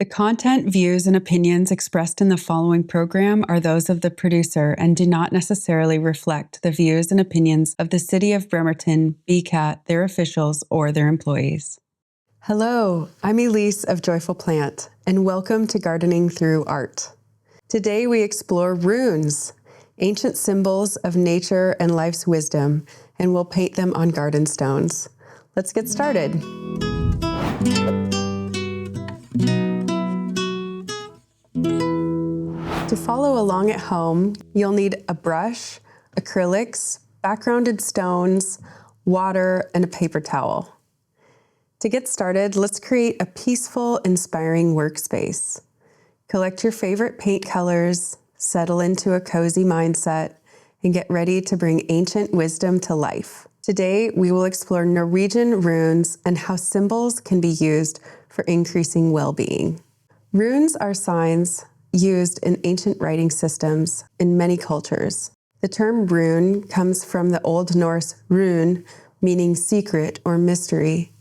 The content, views, and opinions expressed in the following program are those of the producer and do not necessarily reflect the views and opinions of the City of Bremerton, BCAT, their officials, or their employees. Hello, I'm Elise of Joyful Plant, and welcome to Gardening Through Art. Today we explore runes, ancient symbols of nature and life's wisdom, and we'll paint them on garden stones. Let's get started. To follow along at home, you'll need a brush, acrylics, backgrounded stones, water, and a paper towel. To get started, let's create a peaceful, inspiring workspace. Collect your favorite paint colors, settle into a cozy mindset, and get ready to bring ancient wisdom to life. Today, we will explore Norwegian runes and how symbols can be used for increasing well-being. Runes are signs used in ancient writing systems in many cultures. The term rune comes from the Old Norse rune, meaning secret or mystery.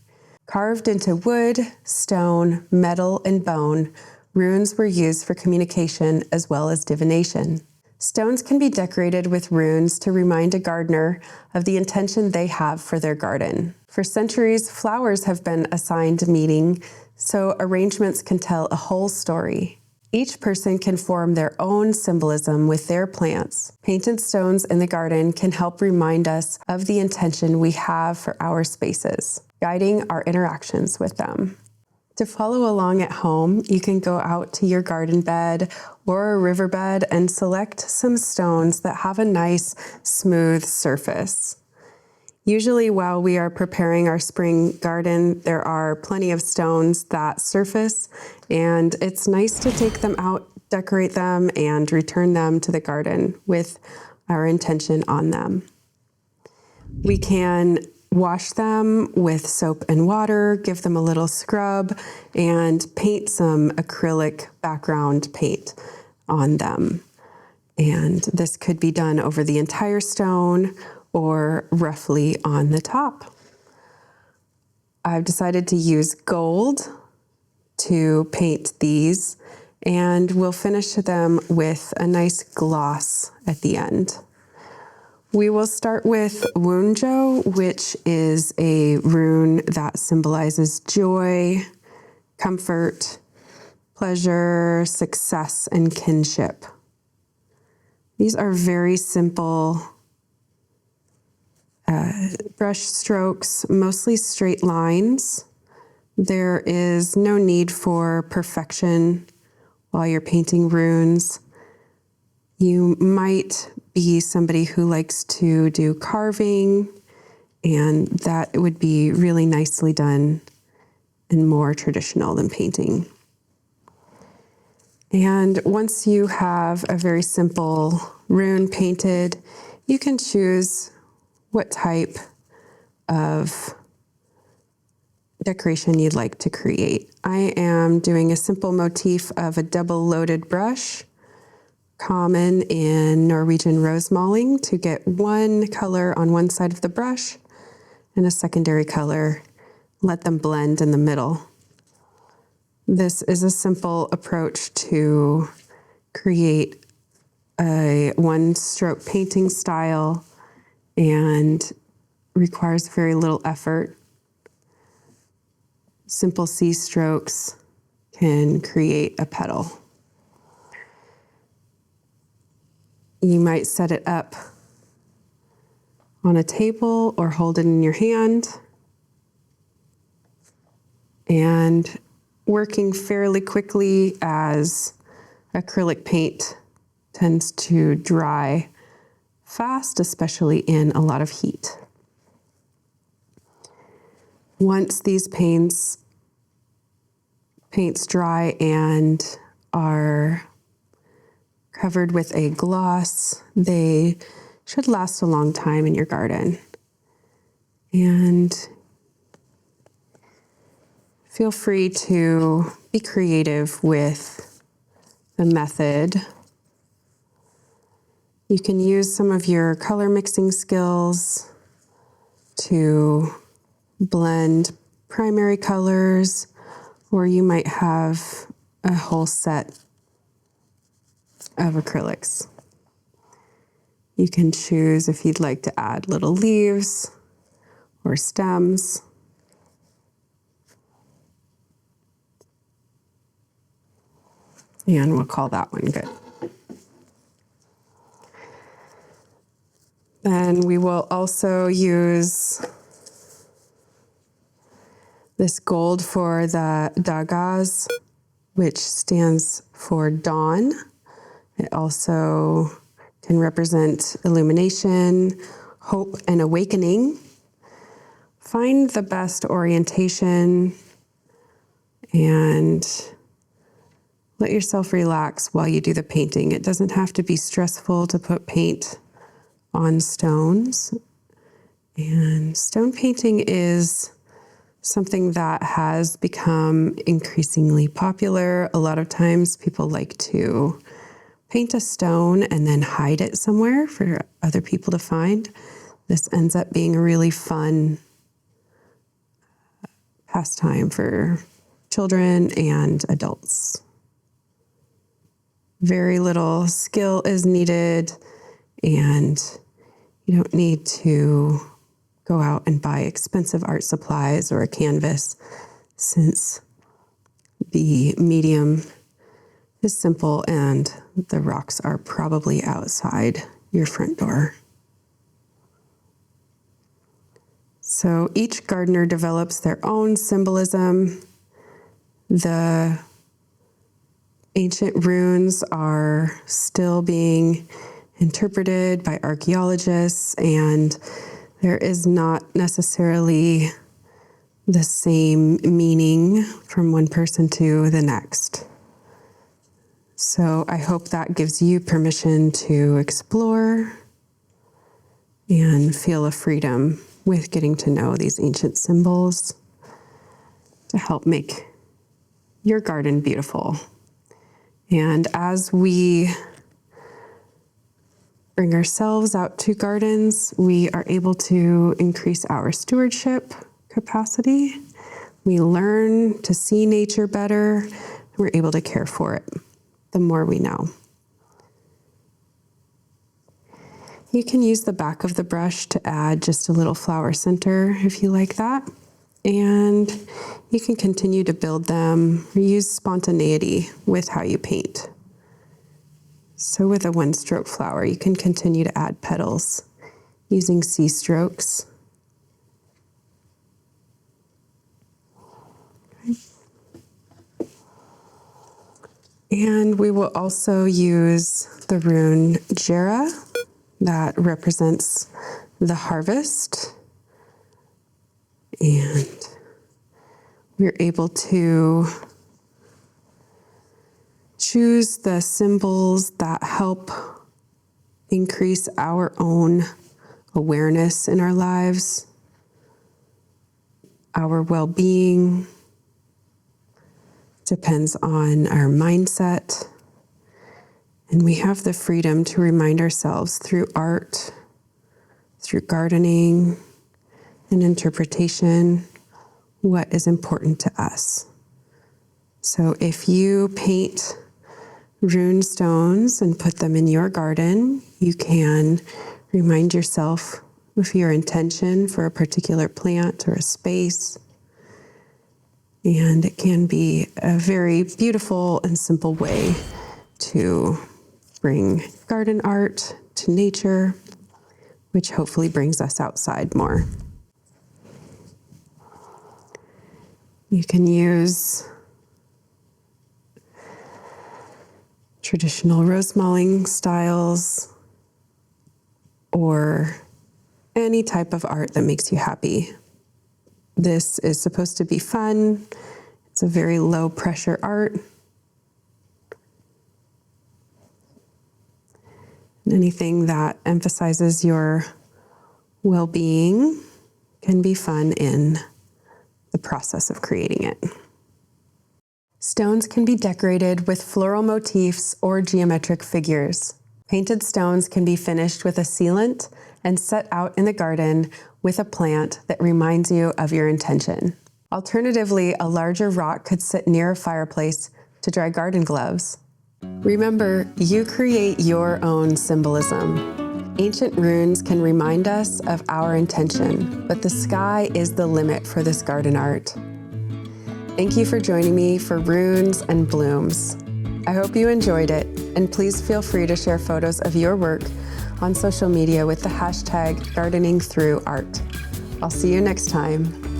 Carved into wood, stone, metal, and bone, runes were used for communication as well as divination. Stones can be decorated with runes to remind a gardener of the intention they have for their garden. For centuries, flowers have been assigned meaning, so arrangements can tell a whole story. Each person can form their own symbolism with their plants. Painted stones in the garden can help remind us of the intention we have for our spaces, guiding our interactions with them. To follow along at home, you can go out to your garden bed or a riverbed and select some stones that have a nice, smooth surface. Usually while we are preparing our spring garden, there are plenty of stones that surface, and it's nice to take them out, decorate them, and return them to the garden with our intention on them. We can wash them with soap and water, give them a little scrub, and paint some acrylic background paint on them. And this could be done over the entire stone or roughly on the top. I've decided to use gold to paint these, and we'll finish them with a nice gloss at the end. We will start with Wunjo, which is a rune that symbolizes joy, comfort, pleasure, success, and kinship. These are very simple brush strokes, mostly straight lines. There is no need for perfection while you're painting runes. You might be somebody who likes to do carving, and that would be really nicely done and more traditional than painting. And once you have a very simple rune painted, you can choose what type of decoration you'd like to create. I am doing a simple motif of a double-loaded brush, common in Norwegian rose mauling, to get one color on one side of the brush and a secondary color. Let them blend in the middle. This is a simple approach to create a one-stroke painting style and requires very little effort. Simple C strokes can create a petal. You might set it up on a table or hold it in your hand. And working fairly quickly as acrylic paint tends to dry fast, especially in a lot of heat. Once these paints dry and are covered with a gloss, they should last a long time in your garden. And feel free to be creative with the method. You can use some of your color mixing skills to blend primary colors, or you might have a whole set of acrylics. You can choose if you'd like to add little leaves or stems. And we'll call that one good. Then we will also use this gold for the dagaz, which stands for dawn. It also can represent illumination, hope, and awakening. Find the best orientation and let yourself relax while you do the painting. It doesn't have to be stressful to put paint on stones. And stone painting is something that has become increasingly popular. A lot of times people like to paint a stone and then hide it somewhere for other people to find. This ends up being a really fun pastime for children and adults. Very little skill is needed, and you don't need to go out and buy expensive art supplies or a canvas, since the medium is simple and the rocks are probably outside your front door. So each gardener develops their own symbolism. The ancient runes are still being interpreted by archaeologists, and there is not necessarily the same meaning from one person to the next. So I hope that gives you permission to explore and feel a freedom with getting to know these ancient symbols to help make your garden beautiful. And as we bring ourselves out to gardens, we are able to increase our stewardship capacity. We learn to see nature better, and we're able to care for it the more we know. You can use the back of the brush to add just a little flower center if you like that. And you can continue to build them or use spontaneity with how you paint. So with a one-stroke flower, you can continue to add petals using C strokes. Okay. And we will also use the rune Jera that represents the harvest. And we're able to choose the symbols that help increase our own awareness in our lives, our well-being. Depends on our mindset. And we have the freedom to remind ourselves through art, through gardening, and interpretation, what is important to us. So if you paint rune stones and put them in your garden, you can remind yourself of your intention for a particular plant or a space. And it can be a very beautiful and simple way to bring garden art to nature, which hopefully brings us outside more. You can use traditional rose mulling styles or any type of art that makes you happy. This is supposed to be fun. It's a very low pressure art. And anything that emphasizes your well-being can be fun in the process of creating it. Stones can be decorated with floral motifs or geometric figures. Painted stones can be finished with a sealant and set out in the garden with a plant that reminds you of your intention. Alternatively, a larger rock could sit near a fireplace to dry garden gloves. Remember, you create your own symbolism. Ancient runes can remind us of our intention, but the sky is the limit for this garden art. Thank you for joining me for Runes and Blooms. I hope you enjoyed it, and please feel free to share photos of your work on social media with the hashtag gardeningthroughart. I'll see you next time.